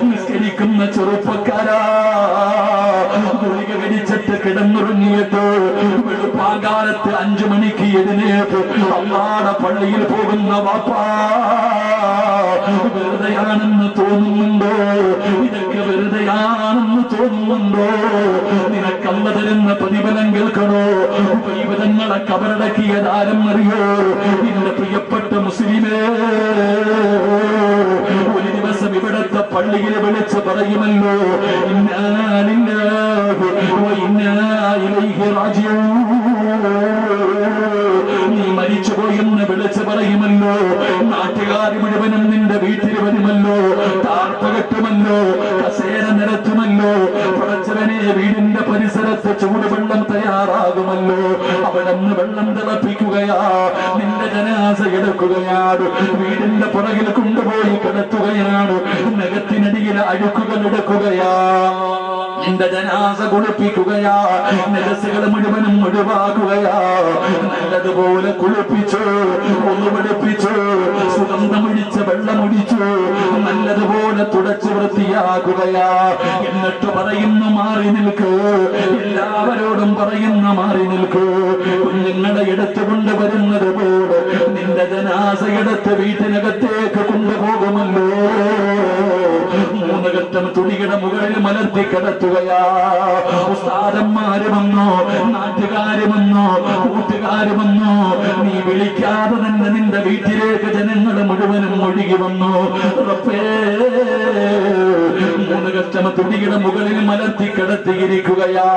നിസ്കരിക്കുന്ന ചെറുപ്പക്കാരാ, ഗുളിക കഴിച്ചിട്ട് കിടന്നുറങ്ങിയിട്ട് വെളുപ്പാങ്കാലത്ത് 5 മണിക്ക് എഴുന്നേറ്റ് അല്ലാഹുവിന്റെ പള്ളിയിൽ പോകുന്ന വാപ്പാ, വെറുതെയാണെന്ന് തോന്നുന്നുണ്ടോ? ഇതൊക്കെ വെറുതെയാണെന്ന് തോന്നുന്നുണ്ടോ? നിനക്കല്ല തരുന്ന പ്രതിഫലം കേൾക്കണോ? ജീവിതങ്ങളെ കബറടക്കിയതാരം അറിയോ? നിന്റെ പ്രിയപ്പെട്ട മുസ്ലിമേ, ഒരു ദിവസം ഇവിടത്തെ പള്ളിയിൽ വിളിച്ച് പറയുമല്ലോ, ഇന്നാ ലില്ലാഹി വ ഇന്നാ ഇലൈഹി റാജിഊൻ. നീ മരിച്ചുപോയെന്ന് വിളിച്ച് പറയുമല്ലോ. നാട്ടുകാർ മുഴുവനും നിന്റെ വീട്ടിൽ വരുമല്ലോ, താർപ്പകട്ടുമല്ലോ, കസേര നിരത്തുമല്ലോ. പടച്ചവനെ, വീടിന്റെ പരിസരത്ത് ചൂടുവെള്ളം തയ്യാറാകുമല്ലോ. അവിടെ നിന്ന് വെള്ളം തിളപ്പിക്കുകയാ, നിന്റെ ജനാസ എടുക്കുകയാണ്, വീടിന്റെ പുറകിൽ കൊണ്ടുപോയി കിടത്തുകയാണ്, നഖത്തിനടിയിൽ അഴുക്കുകൾ എടുക്കുകയാ, നിന്റെ ജനാസ കുളിപ്പിക്കുകയാ, നെജസുകൾ മുഴുവനും ഒഴിവാക്കുകയാ. നല്ലതുപോലെ കുളിപ്പിച്ചു, ഒന്ന് വെളുപ്പിച്ചു, സുഗന്ധമൊഴിച്ച് വെള്ളമൊഴിച്ചു, നല്ലതുപോലെ തുടച്ചു വൃത്തിയാക്കുകയാ. എന്നിട്ട് പറയുന്നു, മാറി നിൽക്ക്. എല്ലാവരോടും പറയുന്ന മാറി നിൽക്ക്. കുഞ്ഞുങ്ങളെ എടുത്തു കൊണ്ടുവരുന്നത് പോലെ നിന്റെ ജനാസ എടുത്ത് വീട്ടിനകത്തേക്ക് കൊണ്ടുപോകുമല്ലോ. 3 ഘട്ടം തുണിയുടെ മുകളിൽ മലർത്തി കിടത്തുകയാ. ഉസ്താദന്മാര് വന്നോ, നാട്ടുകാര് വന്നോ, കൂട്ടുകാര് വന്നോ, നീ വിളിക്കാതെ തന്നെ നിന്റെ വീട്ടിലേക്ക് ജനങ്ങൾ മുഴുവനും ഒഴുകി വന്നു. 3 ഘട്ടം തുണിയുടെ മുകളിൽ മലർത്തി കിടത്തിയിരിക്കുകയാ.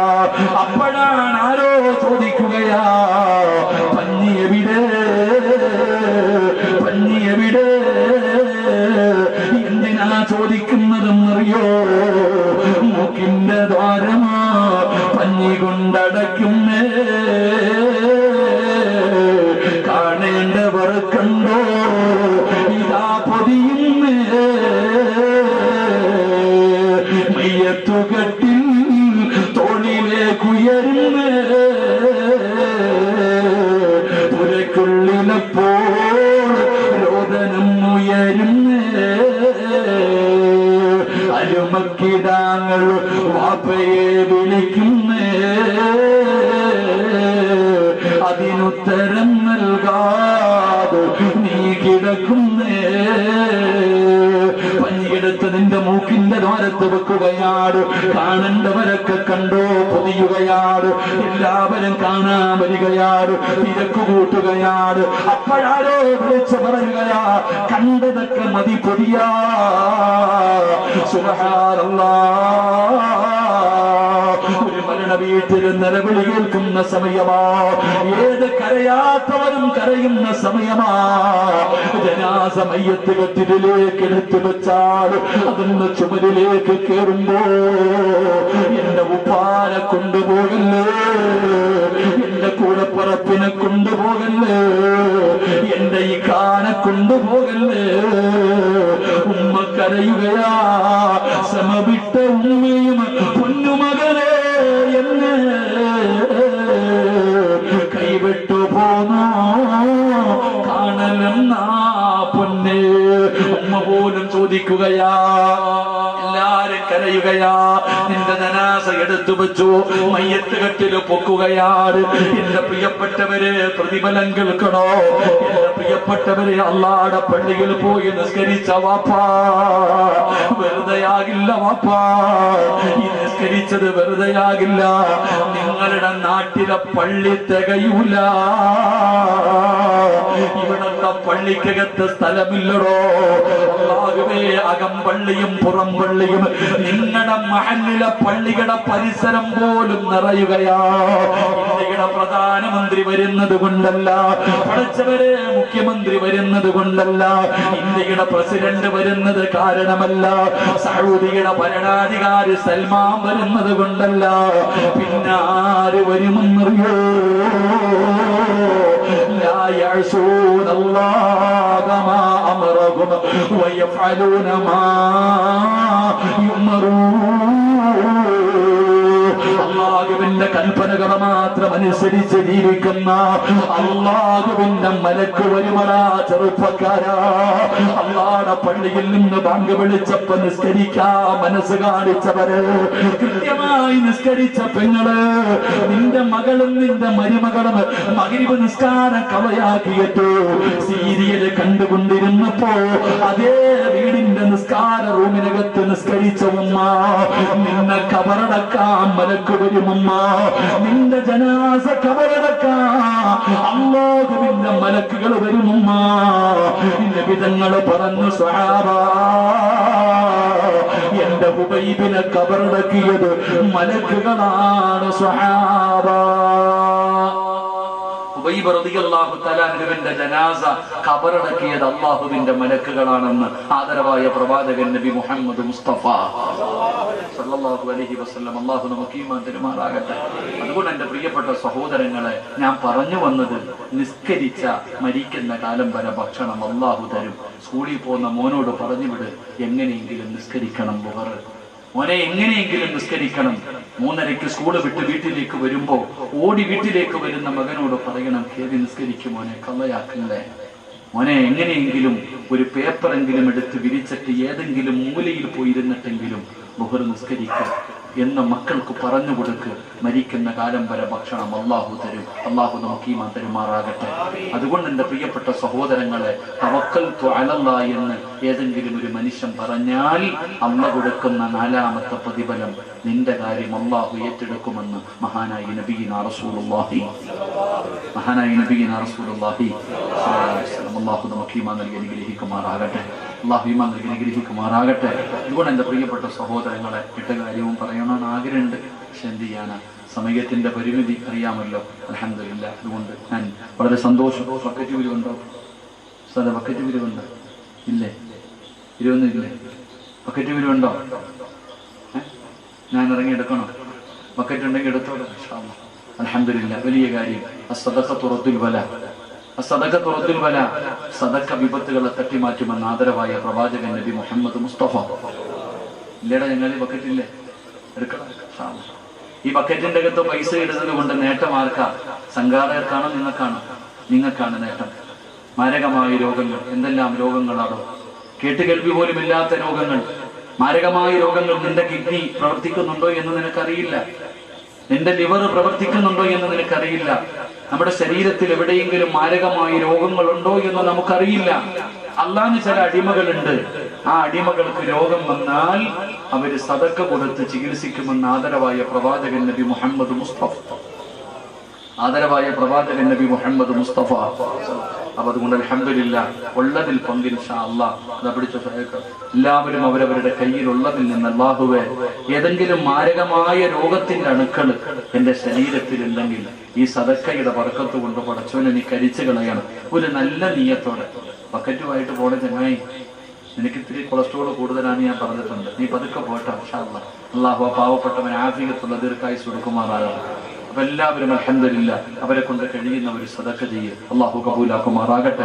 അപ്പോഴാണ് ആരോ ചോദിക്കുകയാ, പഞ്ഞി എവിടെ, പഞ്ഞി എവിടെ? എന്തിനാ ചോദിക്കുന്നതെന്നറിയോ? മൂക്കിന്റെ ദ്വാരമാ പഞ്ഞി കൊണ്ടടയ്ക്കുന്നേ, കാണേണ്ടവർ കണ്ടോ ഇതാ പൊതിയുന്നേ. മയ്യത്തുകെട്ടിൽ തോളിലേക്കുയരുന്നേ, പുരക്കുള്ളിലപ്പോൾ രോദനം ഉയരുന്നേ. അരുമക്കിടാങ്ങൾ വാപ്പയെ വിളിക്കുന്നേ, അതിനുത്തരം നൽകാതെ നീ കിടക്കുന്നേ. പഞ്ഞിയെടുത്ത് നിന്റെ മൂക്കിന്റെ ദ്വാരത്ത് വെക്കുകയാണ്. കാണേണ്ടവരൊക്കെ കണ്ടോ പൊതിയുകയാണ്. എല്ലാവരും കാണാൻ വരികയാണ്, തിരക്ക് കൂട്ടുകയാണ്. അപ്പോഴാരോ വിളിച്ചു പറയുകയാ, കണ്ടതൊക്കെ മതി പൊതിയാ. സുബ്ഹാനല്ലാഹ്. ഒരു മരണ വീട്ടിൽ നിലവിളി കേൾക്കുന്ന സമയമാ, ഏത് കരയാത്തവരും കരയുന്ന സമയമാ. ജനാസ മയ്യത്ത് കട്ടിലേക്ക് എടുത്തു വെച്ചാൽ അതൊന്ന് ചുമരിലേക്ക് കയറുമ്പോ, എന്റെ ഉപ്പാനെ കൊണ്ടുപോകല്ലേ, എന്റെ കൂടപ്പറപ്പിനെ കൊണ്ടുപോകല്ലേ, എന്റെ ഈ കാനെ കൊണ്ടുപോകല്ലേ. ഉമ്മ കരയുകയാ, സമവിട്ട ഉമ്മയും പൊന്നുമകനെ എന്നെ കൈവിട്ടു പോന്നോ, കാണലെന്നാ പൊന്നെ. ഉമ്മ പോലും ചോദിക്കുകയാ, എല്ലാരും കരയുകയാ. നിന്റെ ജനാസ എടുത്തു വെച്ചു, മയ്യത്ത് കെട്ടില് പൊക്കുകയാണ്. എന്റെ പ്രിയപ്പെട്ടവരെ, പ്രതിഫലം കേൾക്കണോ? എന്റെ പ്രിയപ്പെട്ടവരെ, അല്ലാഹുവിന്റെ പള്ളിയിൽ പോയി നിസ്കരിച്ച വാപ്പാ, വെറുതെയാകില്ല വാപ്പാ. ഈ നിസ്കരിച്ചത് വെറുതെയാകില്ല. നിങ്ങളുടെ നാട്ടിലെ പള്ളി തികയൂല. ഇവിടത്തെ പള്ളിക്കകത്ത് സ്ഥലമില്ലടോ. അല്ലാഹുവേ, അകംപള്ളിയും പുറം പള്ളിയും നിങ്ങളുടെ മഹല്ലിലെ പള്ളികളുടെ പരിസരം പോലും നിറയുകയാ. ഇന്ത്യയുടെ പ്രധാനമന്ത്രി വരുന്നത് കൊണ്ടല്ല, പഠിച്ചവരെ മുഖ്യമന്ത്രി വരുന്നത് കൊണ്ടല്ല, ഇന്ത്യയുടെ പ്രസിഡന്റ് വരുന്നത് കാരണമല്ല, സൗദിയുടെ ഭരണാധികാരി സൽമാൻ വരുന്നത് കൊണ്ടല്ല. പിന്നെ ആര് വരുമെന്നറിയോ? لا يعصون الله ما أمرهم ويفعلون ما يؤمرون. അള്ളാഹുവിന്റെ കൽപ്പനകൾ മാത്രം അനുസരിച്ച് ജീവിക്കുന്ന അള്ളാഹുവിന്റെ മലക്ക് വരുമടാ ചെറുപ്പക്കാരാ. അള്ളാഹുവിന്റെ പള്ളിയിൽ നിന്ന് ബാങ്ക് വിളിച്ചപ്പോ നിസ്കരിക്കാൻ മനസ്സ് കാണിച്ചവര്, കൃത്യമായി നിസ്കരിച്ച പെങ്ങള്, നിന്റെ മകളും നിന്റെ മരുമകളും മഗ്‌രിബ് നിസ്കാരം കളയാക്കിയിട്ട് സീരിയല് കണ്ടുകൊണ്ടിരുന്നപ്പോ അതേ വീടിന്റെ നിസ്കാര റൂമിനകത്ത് നിസ്കരിച്ച ഉമ്മ, നിന്നെ കബറടക്കാൻ മലക്ക് വരും ഉമ്മ, നിന്റെ ജനാസ കബറടക്കാൻ അല്ലാഹുവിന്റെ മലക്കുകൾ വരും ഉമ്മ. നബിതങ്ങൾ പറഞ്ഞു, സ്വഹാബാ, എന്റെ ഹുബൈബിനെ കബറടക്കിയത് മലക്കുകളാണ് സ്വഹാബാ. ഹുബൈബ് റളിയല്ലാഹു തആല അൻഹുവിന്റെ ജനാസ ഖബറടക്കിയത് അല്ലാഹുവിന്റെ മലക്കുകളാണെന്ന് ആദരവായ പ്രവാചകൻ നബി മുഹമ്മദ് മുസ്തഫ സല്ലല്ലാഹു അലൈഹി വസല്ലം അല്ലാഹു നമുക്ക് ഈമാൻ തരുമാറാകട്ടെ. അതുകൊണ്ട് എന്റെ പ്രിയപ്പെട്ട സഹോദരങ്ങളെ, ഞാൻ പറഞ്ഞു വന്നത്, നിസ്കരിച്ച മരിക്കുന്ന കാലം വരെ ഭക്ഷണം അല്ലാഹു തരും. സ്കൂളിൽ പോകുന്ന മോനോട് പറഞ്ഞു വിട്, എങ്ങനെയെങ്കിലും നിസ്കരിക്കണം ളുഹർ, മോനെ എങ്ങനെയെങ്കിലും നിസ്കരിക്കണം. 3:30 സ്കൂള് വിട്ട് വീട്ടിലേക്ക് വരുമ്പോ ഓടി വീട്ടിലേക്ക് വരുന്ന മകനോട് പറയണം, കേറി നിസ്കരിക്കും മോനെ, കള്ളയാക്കല്ലേ മോനെ, എങ്ങനെയെങ്കിലും ഒരു പേപ്പറെങ്കിലും എടുത്ത് വിരിച്ചിട്ട് ഏതെങ്കിലും മൂലയിൽ പോയിരുന്നിട്ടെങ്കിലും ളുഹർ നിസ്കരിക്കുക എന്ന് മക്കൾക്ക് പറഞ്ഞു കൊടുക്ക്. മരിക്കുന്ന കാലം വരെ ഭക്ഷണം അല്ലാഹു തരും. അല്ലാഹു നമുക്ക് ഈമാൻ തരുമാറാകട്ടെ. അതുകൊണ്ട് എന്റെ പ്രിയപ്പെട്ട സഹോദരങ്ങളെ, തവക്കൽതു അലല്ലാഹ് എന്ന് ഏതെങ്കിലും ഒരു മനുഷ്യൻ പറഞ്ഞാൽ അല്ലാഹു കൊടുക്കുന്ന 4ാമത്തെ പ്രതിഫലം, നിന്റെ കാര്യം അല്ലാഹു ഏറ്റെടുക്കുമെന്ന് മഹാനായ നബിയിനാ റസൂലുള്ളാഹി അല്ലാഹു നമുക്ക് ഈമാൻ നൽകി അനുഗ്രഹിക്കുമാറാകട്ടെ. അല്ലാഹു ഈമാൻ നൽകി അനുഗ്രഹിക്കുമാറാകട്ടെ. അതുകൊണ്ട് എന്റെ പ്രിയപ്പെട്ട സഹോദരങ്ങളെ, ഇട്ട കാര്യവും പറയണമെന്ന് ആഗ്രഹമുണ്ട്. പക്ഷെ എന്ത് ചെയ്യാനാ, സമയത്തിന്റെ പരിമിതി അറിയാമല്ലോ. അൽഹംദുലില്ലാ. അതുകൊണ്ട് ഞാൻ വളരെ സന്തോഷം. ബക്കറ്റ് വിരുവുണ്ടോ സാറേ? ബക്കറ്റ് വിരുവുണ്ടോ? ഇല്ലേ? ഇരുവൊന്നും ഇല്ലേ? ബക്കറ്റ് വിരുവുണ്ടോ? ഞാൻ ഇറങ്ങിയെടുക്കണോ? ബക്കറ്റ് ഉണ്ടെങ്കിൽ എടുത്തോളൂ. അൽഹംദുലില്ലാ. വലിയ കാര്യം. അസ്സദഖത്തു റദ്ദുൽ ബലാ. അസ്സദഖത്തു റദ്ദുൽ ബലാ. സദഖ വിപത്തുകളെ തട്ടിമാറ്റുമെന്ന് ആദരവായ പ്രവാചകൻ നബി മുഹമ്മദ് മുസ്തഫ. ഇല്ലേടാ, ഞങ്ങൾ ബക്കറ്റ് ഇല്ലേ? എടുക്കണം. ഈ ബക്കറ്റിന്റെ അകത്ത് പൈസ ഇടുന്നത് കൊണ്ട് നേട്ടം ആർക്കാ? സംഘാടകർക്കാണോ നിങ്ങൾക്കാണോ? നിങ്ങൾക്കാണ് നേട്ടം. മാരകമായ രോഗങ്ങൾ, എന്തെല്ലാം രോഗങ്ങളാണോ? കേട്ടുകേൾവി പോലും ഇല്ലാത്ത രോഗങ്ങൾ, മാരകമായ രോഗങ്ങൾ. നിന്റെ കിഡ്നി പ്രവർത്തിക്കുന്നുണ്ടോ എന്ന് നിനക്കറിയില്ല, നിന്റെ ലിവർ പ്രവർത്തിക്കുന്നുണ്ടോ എന്ന് നിനക്കറിയില്ല. നമ്മുടെ ശരീരത്തിൽ എവിടെയെങ്കിലും മാരകമായ രോഗങ്ങളുണ്ടോ എന്ന് നമുക്കറിയില്ല. അള്ളാഹുവിന് ചില അടിമകളുണ്ട്. ആ അടിമകൾക്ക് രോഗം വന്നാൽ അവര് സദക്ക കൊടുത്ത് ചികിത്സിക്കുമെന്ന് ആദരവായ പ്രവാചകൻ നബി മുഹമ്മദ് മുസ്തഫ അപ്പൊ അതുകൊണ്ട് അൽഹംദുലില്ലാ, ഉള്ളതിൽ പങ്ക് ഇൻഷാ അല്ലാഹ് അത് പിടിച്ച എല്ലാവരും അവരവരുടെ കയ്യിലുള്ളതിൽ നിന്ന്, അല്ലാഹുവേ, ഏതെങ്കിലും മാരകമായ രോഗത്തിന്റെ അണുക്കൾ എന്റെ ശരീരത്തിലുണ്ടെങ്കിൽ ഈ സദക്കയുടെ ബർക്കത്ത് കൊണ്ട് പടച്ചോനെ നീ കരിച്ചു കളയണം. ഒരു നല്ല നീയത്തോടെ. ബക്കറ്റുമായിട്ട് പോണ ചങ്ങായി, നിനക്ക് ഇത്തിരി കൊളസ്ട്രോൾ കൂടുതലാണ് ഞാൻ പറഞ്ഞിട്ടുണ്ട്, നീ പതുക്കെ പോട്ടെ. ഇൻഷാ അല്ലാഹ് അല്ലാഹു പാവപ്പെട്ടവൻ ആഫിയത്തുള്ള ദീർഘായുസ്സ് കൊടുക്കുമാറാകണം. അപ്പൊ എല്ലാവരും അൽഹംദുലില്ലാ അവരെ കൊണ്ട് കഴിയുന്ന ഒരു സദക്ക ചെയ്യും. അല്ലാഹു കബൂലാക്കുമാറാകട്ടെ.